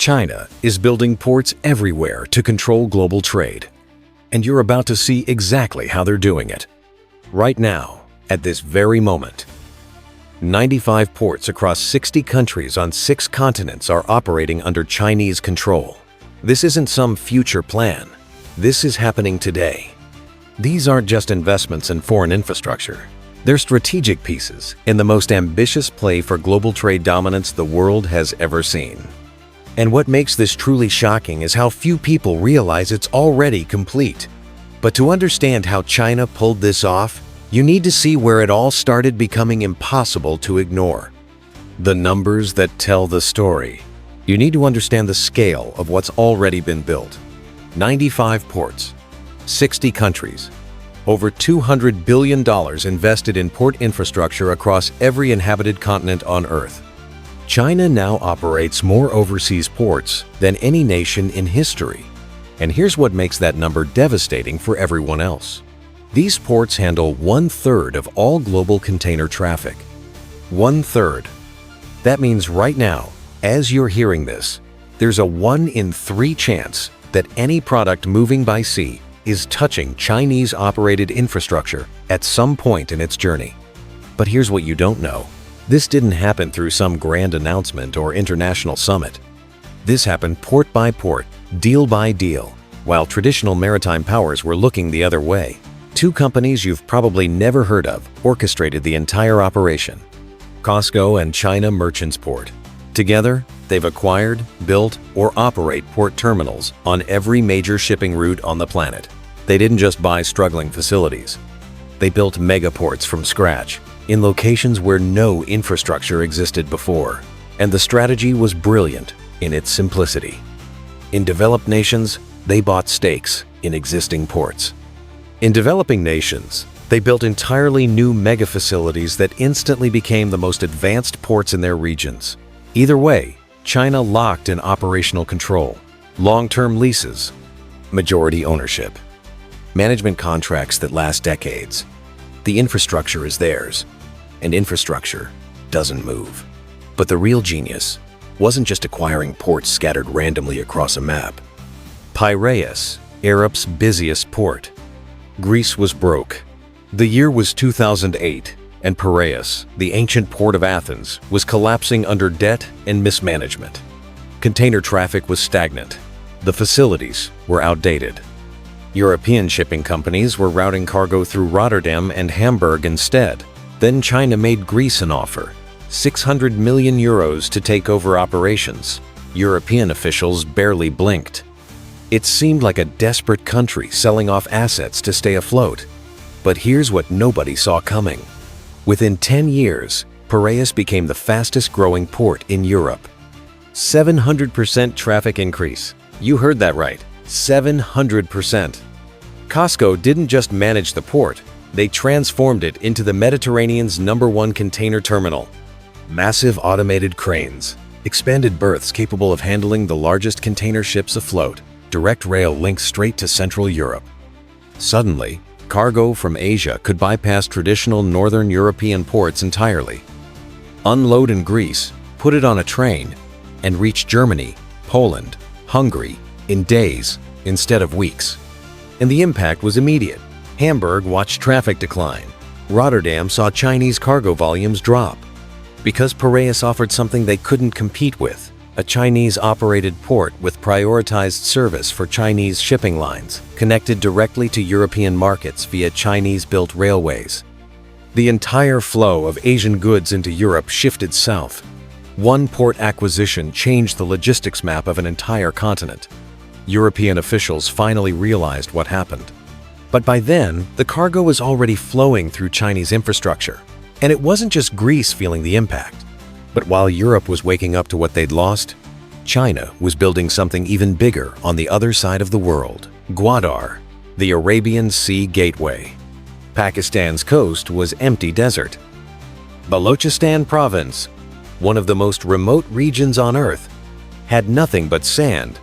China is building ports everywhere to control global trade. And you're about to see exactly how they're doing it. Right now, at this very moment. 95 ports across 60 countries on 6 continents are operating under Chinese control. This isn't some future plan. This is happening today. These aren't just investments in foreign infrastructure. They're strategic pieces in the most ambitious play for global trade dominance the world has ever seen. And what makes this truly shocking is how few people realize it's already complete. But to understand how China pulled this off, you need to see where it all started becoming impossible to ignore. The numbers that tell the story. You need to understand the scale of what's already been built. 95 ports, 60 countries, over $200 billion invested in port infrastructure across every inhabited continent on Earth. China now operates more overseas ports than any nation in history. And here's what makes that number devastating for everyone else. These ports handle 1/3 of all global container traffic. 1/3. That means right now, as you're hearing this, there's a 1 in 3 chance that any product moving by sea is touching Chinese-operated infrastructure at some point in its journey. But here's what you don't know. This didn't happen through some grand announcement or international summit. This happened port by port, deal by deal, while traditional maritime powers were looking the other way. 2 companies you've probably never heard of orchestrated the entire operation. COSCO and China Merchants Port. Together, they've acquired, built, or operate port terminals on every major shipping route on the planet. They didn't just buy struggling facilities. They built megaports from scratch, in locations where no infrastructure existed before. And the strategy was brilliant in its simplicity. In developed nations, they bought stakes in existing ports. In developing nations, they built entirely new mega facilities that instantly became the most advanced ports in their regions. Either way, China locked in operational control, long-term leases, majority ownership, management contracts that last decades. The infrastructure is theirs, and infrastructure doesn't move. But the real genius wasn't just acquiring ports scattered randomly across a map. Piraeus, Europe's busiest port. Greece was broke. The year was 2008, and Piraeus, the ancient port of Athens, was collapsing under debt and mismanagement. Container traffic was stagnant. The facilities were outdated. European shipping companies were routing cargo through Rotterdam and Hamburg instead. Then China made Greece an offer, 600 million euros to take over operations. European officials barely blinked. It seemed like a desperate country selling off assets to stay afloat. But here's what nobody saw coming. Within 10 years, Piraeus became the fastest-growing port in Europe. 700% traffic increase. You heard that right, 700%. COSCO didn't just manage the port, they transformed it into the Mediterranean's #1 container terminal. Massive automated cranes, expanded berths capable of handling the largest container ships afloat, direct rail links straight to Central Europe. Suddenly, cargo from Asia could bypass traditional Northern European ports entirely. Unload in Greece, put it on a train, and reach Germany, Poland, Hungary in days instead of weeks. And the impact was immediate. Hamburg watched traffic decline. Rotterdam saw Chinese cargo volumes drop. Because Piraeus offered something they couldn't compete with, a Chinese-operated port with prioritized service for Chinese shipping lines, connected directly to European markets via Chinese-built railways. The entire flow of Asian goods into Europe shifted south. One port acquisition changed the logistics map of an entire continent. European officials finally realized what happened. But by then, the cargo was already flowing through Chinese infrastructure. And it wasn't just Greece feeling the impact. But while Europe was waking up to what they'd lost, China was building something even bigger on the other side of the world. Gwadar, the Arabian Sea gateway. Pakistan's coast was empty desert. Balochistan province, one of the most remote regions on Earth, had nothing but sand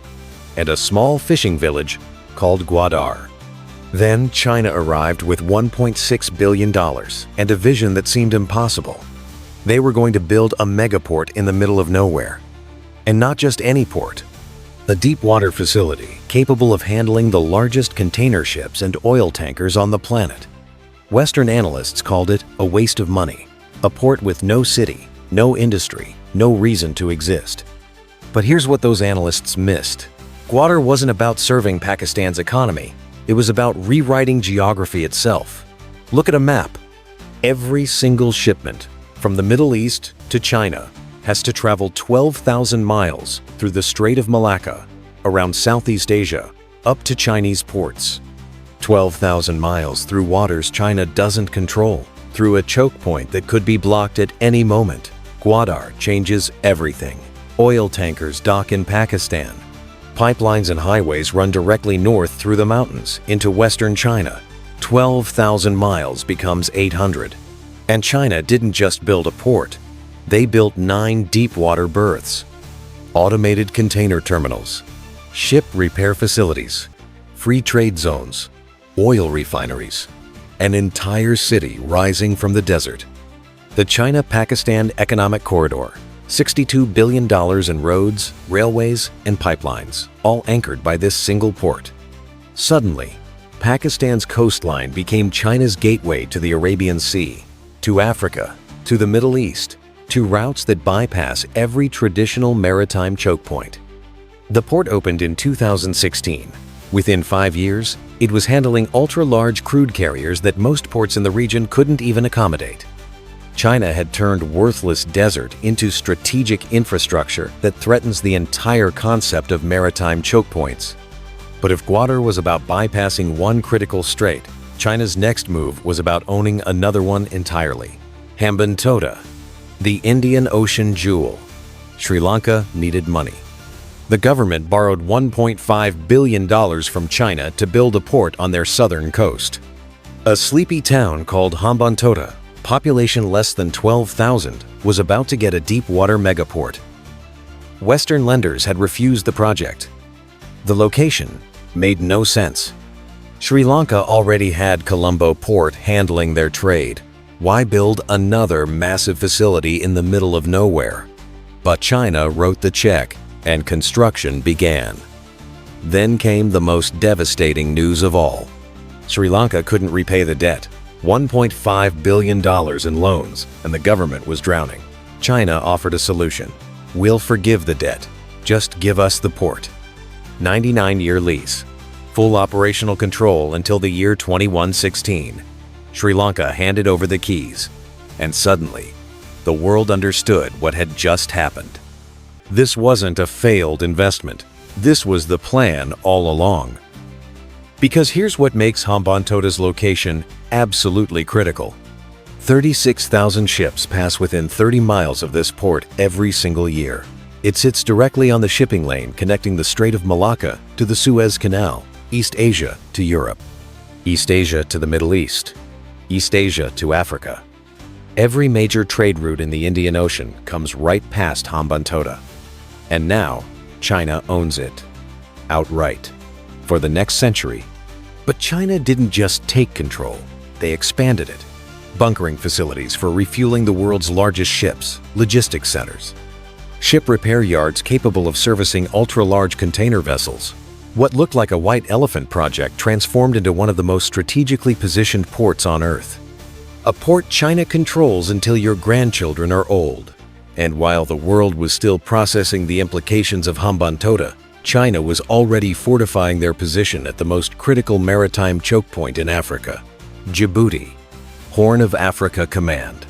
and a small fishing village called Gwadar. Then China arrived with $1.6 billion and a vision that seemed impossible. They were going to build a megaport in the middle of nowhere. And not just any port, a deep water facility capable of handling the largest container ships and oil tankers on the planet. Western analysts called it a waste of money, a port with no city, no industry, no reason to exist. But here's what those analysts missed. Gwadar wasn't about serving Pakistan's economy. It was about rewriting geography itself. Look at a map. Every single shipment, from the Middle East to China, has to travel 12,000 miles through the Strait of Malacca, around Southeast Asia, up to Chinese ports. 12,000 miles through waters China doesn't control, through a choke point that could be blocked at any moment. Gwadar changes everything. Oil tankers dock in Pakistan. Pipelines and highways run directly north through the mountains into western China. 12,000 miles becomes 800. And China didn't just build a port. They built 9 deep-water berths, automated container terminals, ship repair facilities, free trade zones, oil refineries, an entire city rising from the desert. The China-Pakistan Economic Corridor, $62 billion in roads, railways, and pipelines, all anchored by this single port. Suddenly, Pakistan's coastline became China's gateway to the Arabian Sea, to Africa, to the Middle East, to routes that bypass every traditional maritime choke point. The port opened in 2016. Within 5 years, it was handling ultra-large crude carriers that most ports in the region couldn't even accommodate. China had turned worthless desert into strategic infrastructure that threatens the entire concept of maritime choke points. But if Gwadar was about bypassing one critical strait, China's next move was about owning another one entirely. Hambantota, the Indian Ocean jewel. Sri Lanka needed money. The government borrowed $1.5 billion from China to build a port on their southern coast. A sleepy town called Hambantota, population less than 12,000, was about to get a deep-water megaport. Western lenders had refused the project. The location made no sense. Sri Lanka already had Colombo port handling their trade. Why build another massive facility in the middle of nowhere? But China wrote the check, and construction began. Then came the most devastating news of all. Sri Lanka couldn't repay the debt, $1.5 billion in loans, and the government was drowning. China offered a solution. We'll forgive the debt. Just give us the port. 99-year lease. Full operational control until the year 2116. Sri Lanka handed over the keys, and suddenly, the world understood what had just happened. This wasn't a failed investment. This was the plan all along. Because here's what makes Hambantota's location absolutely critical. 36,000 ships pass within 30 miles of this port every single year. It sits directly on the shipping lane connecting the Strait of Malacca to the Suez Canal, East Asia to Europe, East Asia to the Middle East, East Asia to Africa. Every major trade route in the Indian Ocean comes right past Hambantota. And now, China owns it. Outright. For the next century. But China didn't just take control, they expanded it. Bunkering facilities for refueling the world's largest ships, logistics centers. Ship repair yards capable of servicing ultra-large container vessels. What looked like a white elephant project transformed into one of the most strategically positioned ports on Earth. A port China controls until your grandchildren are old. And while the world was still processing the implications of Hambantota, China was already fortifying their position at the most critical maritime choke point in Africa, Djibouti, Horn of Africa Command.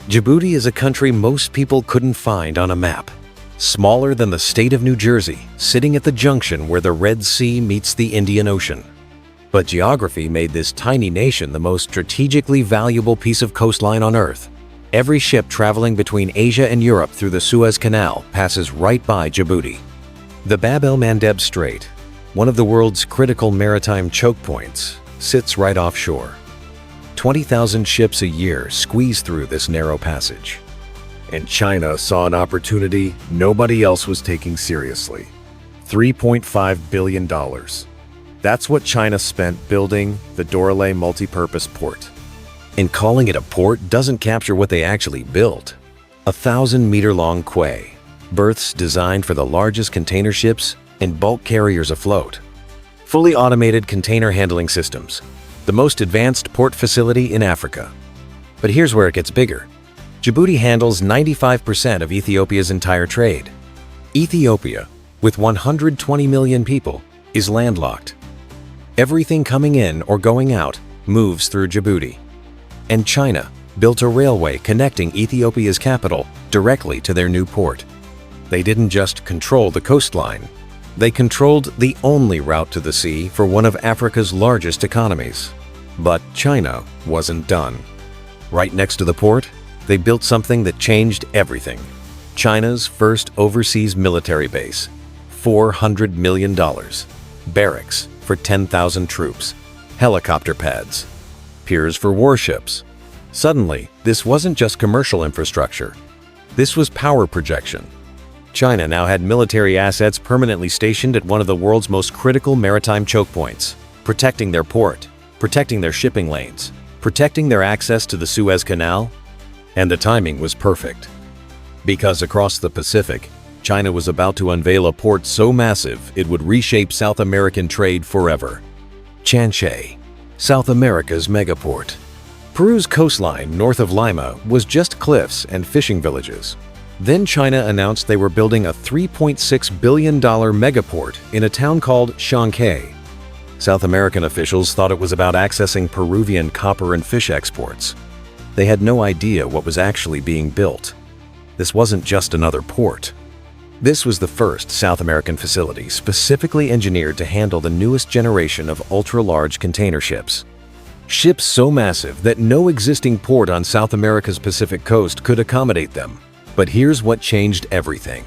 Djibouti is a country most people couldn't find on a map. Smaller than the state of New Jersey, sitting at the junction where the Red Sea meets the Indian Ocean. But geography made this tiny nation the most strategically valuable piece of coastline on Earth. Every ship traveling between Asia and Europe through the Suez Canal passes right by Djibouti. The Bab el-Mandeb Strait, one of the world's critical maritime choke points, sits right offshore. 20,000 ships a year squeeze through this narrow passage. And China saw an opportunity nobody else was taking seriously. $3.5 billion. That's what China spent building the Doralé multi-purpose port. And calling it a port doesn't capture what they actually built. A 1,000-meter-long quay, berths designed for the largest container ships and bulk carriers afloat. Fully automated container handling systems, the most advanced port facility in Africa. But here's where it gets bigger. Djibouti handles 95% of Ethiopia's entire trade. Ethiopia, with 120 million people, is landlocked. Everything coming in or going out moves through Djibouti. And China built a railway connecting Ethiopia's capital directly to their new port. They didn't just control the coastline, they controlled the only route to the sea for one of Africa's largest economies. But China wasn't done. Right next to the port, they built something that changed everything. China's first overseas military base, $400 million. Barracks for 10,000 troops, helicopter pads, piers for warships. Suddenly, this wasn't just commercial infrastructure. This was power projection. China now had military assets permanently stationed at one of the world's most critical maritime choke points, protecting their port, protecting their shipping lanes, protecting their access to the Suez Canal. And the timing was perfect. Because across the Pacific, China was about to unveil a port so massive it would reshape South American trade forever. Chancay, South America's megaport. Peru's coastline north of Lima was just cliffs and fishing villages. Then China announced they were building a $3.6 billion megaport in a town called Chancay. South American officials thought it was about accessing Peruvian copper and fish exports. They had no idea what was actually being built. This wasn't just another port. This was the first South American facility specifically engineered to handle the newest generation of ultra-large container ships. Ships so massive that no existing port on South America's Pacific coast could accommodate them. But here's what changed everything.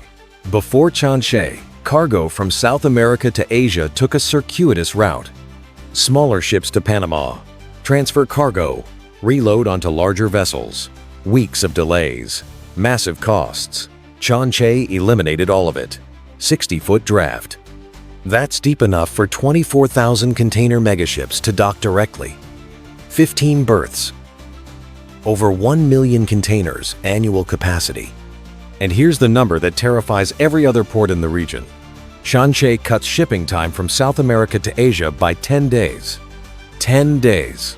Before Chancay, cargo from South America to Asia took a circuitous route. Smaller ships to Panama, transfer cargo, reload onto larger vessels. Weeks of delays, massive costs. Chancay eliminated all of it. 60-foot draft. That's deep enough for 24,000 container megaships to dock directly. 15 berths. Over 1 million containers annual capacity. And here's the number that terrifies every other port in the region. Chancay cuts shipping time from South America to Asia by 10 days. 10 days.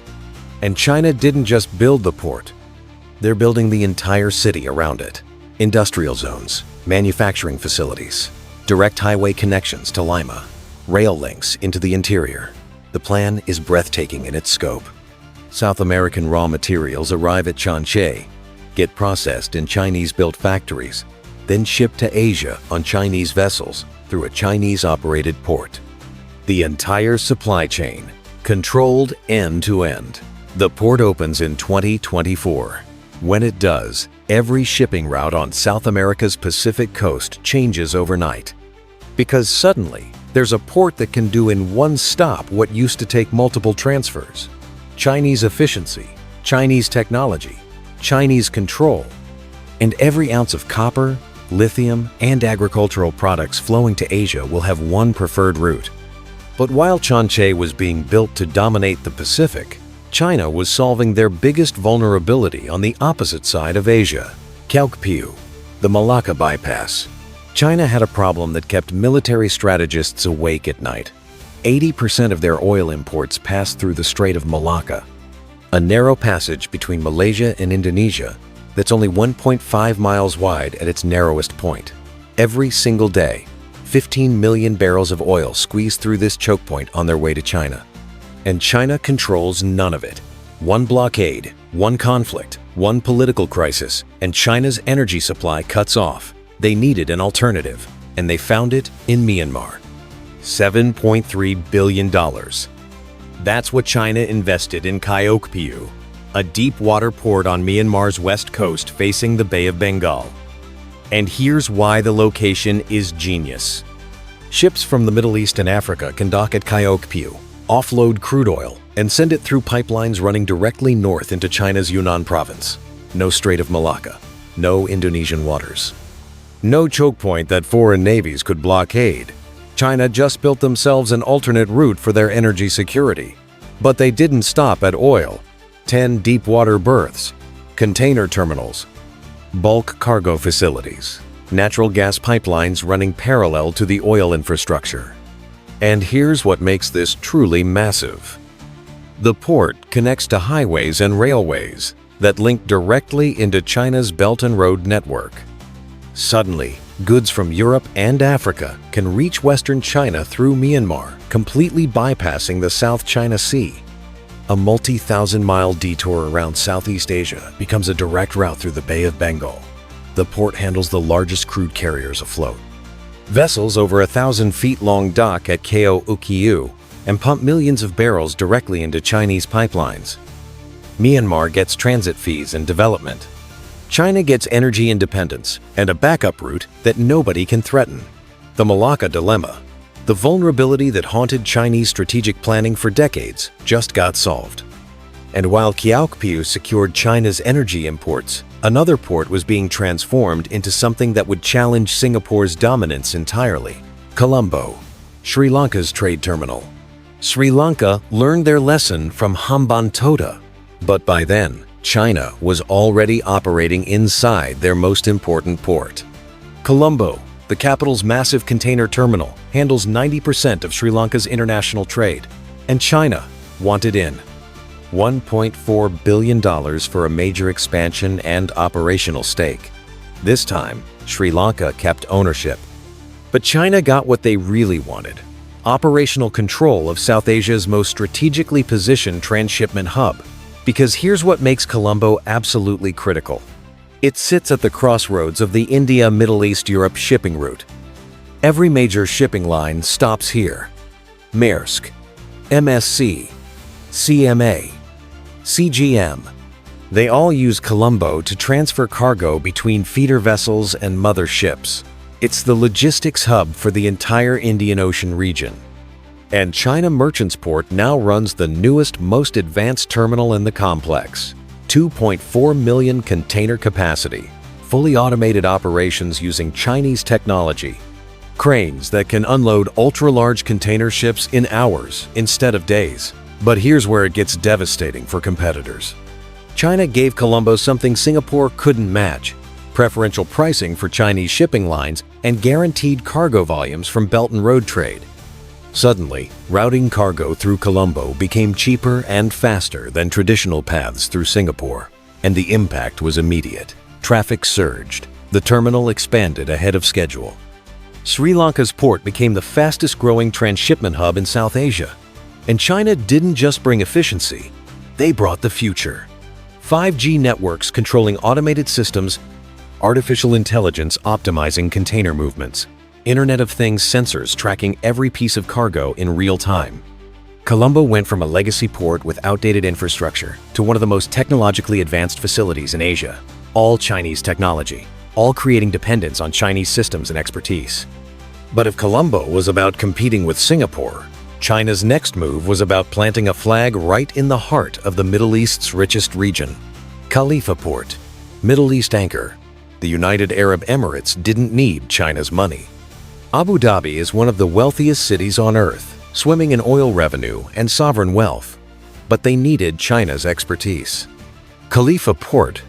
And China didn't just build the port. They're building the entire city around it. Industrial zones, manufacturing facilities, direct highway connections to Lima, rail links into the interior. The plan is breathtaking in its scope. South American raw materials arrive at Chancay, get processed in Chinese-built factories, then shipped to Asia on Chinese vessels through a Chinese-operated port. The entire supply chain, controlled end to end. The port opens in 2024. When it does, every shipping route on South America's Pacific coast changes overnight. Because suddenly, there's a port that can do in one stop what used to take multiple transfers. Chinese efficiency, Chinese technology, Chinese control, and every ounce of copper, lithium, and agricultural products flowing to Asia will have one preferred route. But while Chancay was being built to dominate the Pacific, China was solving their biggest vulnerability on the opposite side of Asia, Kyaukpyu, the Malacca bypass. China had a problem that kept military strategists awake at night. 80% of their oil imports passed through the Strait of Malacca, a narrow passage between Malaysia and Indonesia that's only 1.5 miles wide at its narrowest point. Every single day, 15 million barrels of oil squeeze through this choke point on their way to China. And China controls none of it. One blockade, one conflict, one political crisis, and China's energy supply cuts off. They needed an alternative, and they found it in Myanmar. $7.3 billion. That's what China invested in Kyaukpyu, a deep-water port on Myanmar's west coast facing the Bay of Bengal. And here's why the location is genius. Ships from the Middle East and Africa can dock at Kyaukpyu, offload crude oil, and send it through pipelines running directly north into China's Yunnan province. No Strait of Malacca, no Indonesian waters. No choke point that foreign navies could blockade. China just built themselves an alternate route for their energy security. But they didn't stop at oil. 10 deep-water berths, container terminals, bulk cargo facilities, natural gas pipelines running parallel to the oil infrastructure. And here's what makes this truly massive. The port connects to highways and railways that link directly into China's Belt and Road network. Suddenly, goods from Europe and Africa can reach Western China through Myanmar, completely bypassing the South China Sea. A multi-thousand-mile detour around Southeast Asia becomes a direct route through the Bay of Bengal. The port handles the largest crude carriers afloat. Vessels over 1,000 feet long dock at Kyaukpyu and pump millions of barrels directly into Chinese pipelines. Myanmar gets transit fees and development. China gets energy independence and a backup route that nobody can threaten. The Malacca Dilemma, the vulnerability that haunted Chinese strategic planning for decades, just got solved. And while Kyaukpyu secured China's energy imports, another port was being transformed into something that would challenge Singapore's dominance entirely: Colombo, Sri Lanka's trade terminal. Sri Lanka learned their lesson from Hambantota, but by then, China was already operating inside their most important port. Colombo, the capital's massive container terminal, handles 90% of Sri Lanka's international trade, and China wanted in. $1.4 billion for a major expansion and operational stake. This time, Sri Lanka kept ownership. But China got what they really wanted: operational control of South Asia's most strategically positioned transshipment hub. Because here's what makes Colombo absolutely critical. It sits at the crossroads of the India-Middle East-Europe shipping route. Every major shipping line stops here. Maersk, MSC, CMA, CGM. They all use Colombo to transfer cargo between feeder vessels and mother ships. It's the logistics hub for the entire Indian Ocean region. And China Merchants Port now runs the newest, most advanced terminal in the complex. 2.4 million container capacity, fully automated operations using Chinese technology. Cranes that can unload ultra-large container ships in hours instead of days. But here's where it gets devastating for competitors. China gave Colombo something Singapore couldn't match: preferential pricing for Chinese shipping lines and guaranteed cargo volumes from Belt and Road trade. Suddenly, routing cargo through Colombo became cheaper and faster than traditional paths through Singapore, and the impact was immediate. Traffic surged. The terminal expanded ahead of schedule. Sri Lanka's port became the fastest-growing transshipment hub in South Asia. And China didn't just bring efficiency, they brought the future. 5G networks controlling automated systems, artificial intelligence optimizing container movements, Internet of Things sensors tracking every piece of cargo in real time. Colombo went from a legacy port with outdated infrastructure to one of the most technologically advanced facilities in Asia. All Chinese technology, all creating dependence on Chinese systems and expertise. But if Colombo was about competing with Singapore, China's next move was about planting a flag right in the heart of the Middle East's richest region. Khalifa Port, Middle East anchor. The United Arab Emirates didn't need China's money. Abu Dhabi is one of the wealthiest cities on earth, swimming in oil revenue and sovereign wealth. But they needed China's expertise. Khalifa Port,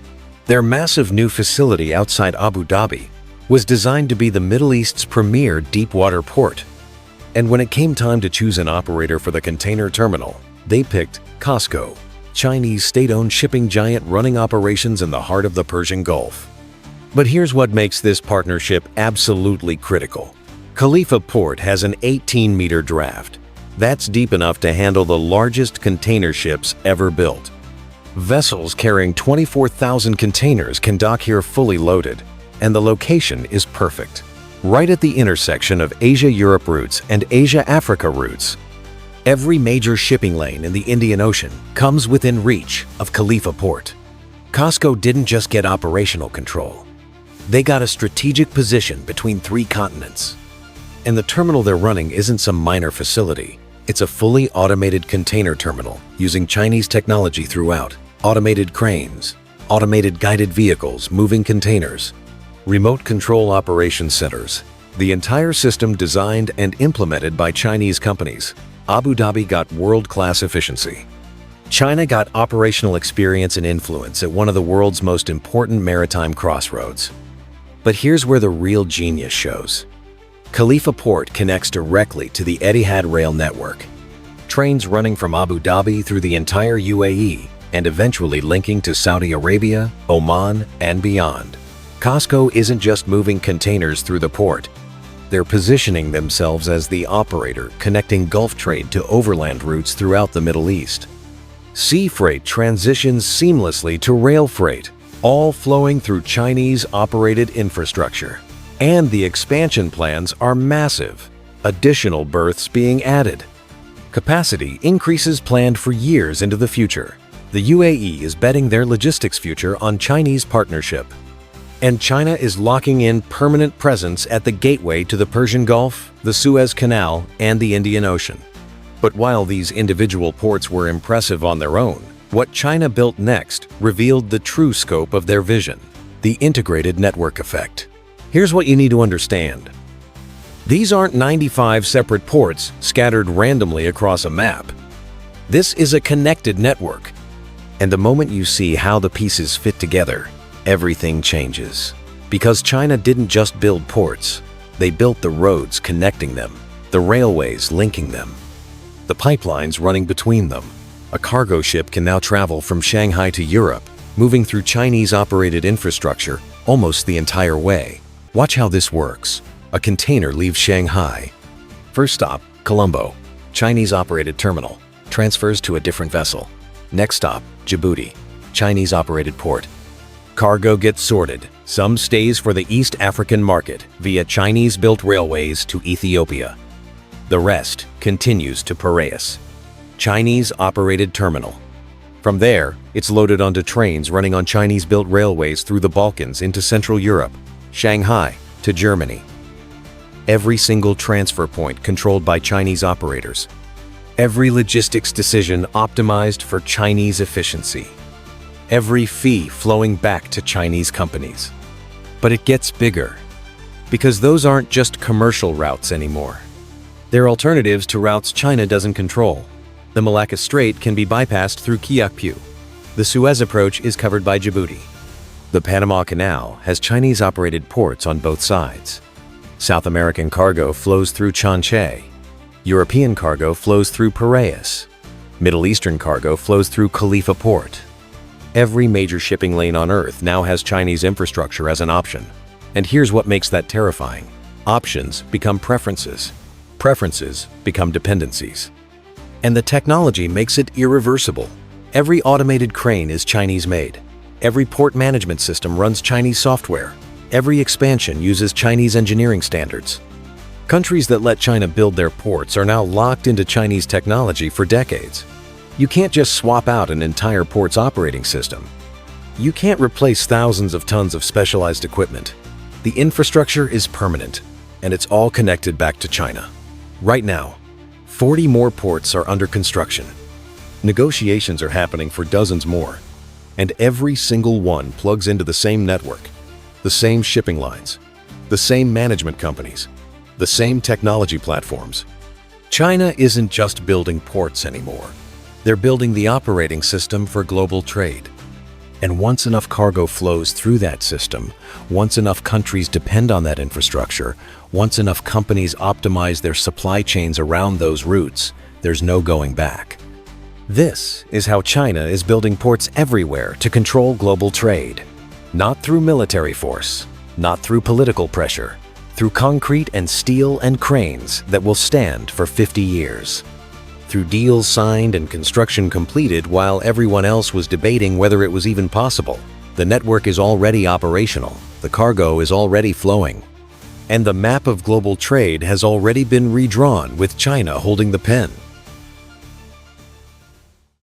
their massive new facility outside Abu Dhabi, was designed to be the Middle East's premier deep-water port. And when it came time to choose an operator for the container terminal, they picked COSCO, Chinese state-owned shipping giant running operations in the heart of the Persian Gulf. But here's what makes this partnership absolutely critical. Khalifa Port has an 18-meter draft. That's deep enough to handle the largest container ships ever built. Vessels carrying 24,000 containers can dock here fully loaded, and the location is perfect, right at the intersection of Asia-Europe routes and Asia-Africa routes. Every major shipping lane in the Indian Ocean comes within reach of Khalifa Port. COSCO didn't just get operational control. They got a strategic position between 3 continents. And the terminal they're running isn't some minor facility. It's a fully automated container terminal using Chinese technology throughout. Automated cranes, automated guided vehicles moving containers, remote control operation centers. The entire system designed and implemented by Chinese companies. Abu Dhabi got world-class efficiency. China got operational experience and influence at one of the world's most important maritime crossroads. But here's where the real genius shows. Khalifa Port connects directly to the Etihad rail network. Trains running from Abu Dhabi through the entire UAE and eventually linking to Saudi Arabia, Oman, and beyond. COSCO isn't just moving containers through the port. They're positioning themselves as the operator connecting Gulf trade to overland routes throughout the Middle East. Sea freight transitions seamlessly to rail freight, all flowing through Chinese-operated infrastructure. And the expansion plans are massive, additional berths being added. Capacity increases planned for years into the future. The UAE is betting their logistics future on Chinese partnership. And China is locking in permanent presence at the gateway to the Persian Gulf, the Suez Canal, and the Indian Ocean. But while these individual ports were impressive on their own, what China built next revealed the true scope of their vision, the integrated network effect. Here's what you need to understand. These aren't 95 separate ports scattered randomly across a map. This is a connected network. And the moment you see how the pieces fit together, everything changes. Because China didn't just build ports, they built the roads connecting them, the railways linking them, the pipelines running between them. A cargo ship can now travel from Shanghai to Europe, moving through Chinese-operated infrastructure almost the entire way. Watch how this works. A container leaves Shanghai. First stop, Colombo, Chinese-operated terminal, transfers to a different vessel. Next stop, Djibouti, Chinese-operated port. Cargo gets sorted. Some stays for the East African market via Chinese-built railways to Ethiopia. The rest continues to Piraeus, Chinese-operated terminal. From there, it's loaded onto trains running on Chinese-built railways through the Balkans into Central Europe, Shanghai to Germany. Every single transfer point controlled by Chinese operators. Every logistics decision optimized for Chinese efficiency. Every fee flowing back to Chinese companies. But it gets bigger, because those aren't just commercial routes anymore. They're alternatives to routes China doesn't control. The Malacca Strait can be bypassed through Kyaukpyu. The Suez approach is covered by Djibouti. The Panama Canal has Chinese-operated ports on both sides. South American cargo flows through Chancay. European cargo flows through Piraeus. Middle Eastern cargo flows through Khalifa Port. Every major shipping lane on Earth now has Chinese infrastructure as an option. And here's what makes that terrifying. Options become preferences. Preferences become dependencies. And the technology makes it irreversible. Every automated crane is Chinese-made. Every port management system runs Chinese software. Every expansion uses Chinese engineering standards. Countries that let China build their ports are now locked into Chinese technology for decades. You can't just swap out an entire port's operating system. You can't replace thousands of tons of specialized equipment. The infrastructure is permanent, and it's all connected back to China. Right now, 40 more ports are under construction. Negotiations are happening for dozens more. And every single one plugs into the same network, the same shipping lines, the same management companies, the same technology platforms. China isn't just building ports anymore. They're building the operating system for global trade. And once enough cargo flows through that system, once enough countries depend on that infrastructure, once enough companies optimize their supply chains around those routes, there's no going back. This is how China is building ports everywhere to control global trade. Not through military force, not through political pressure, through concrete and steel and cranes that will stand for 50 years. Through deals signed and construction completed while everyone else was debating whether it was even possible. The network is already operational, the cargo is already flowing. And the map of global trade has already been redrawn with China holding the pen.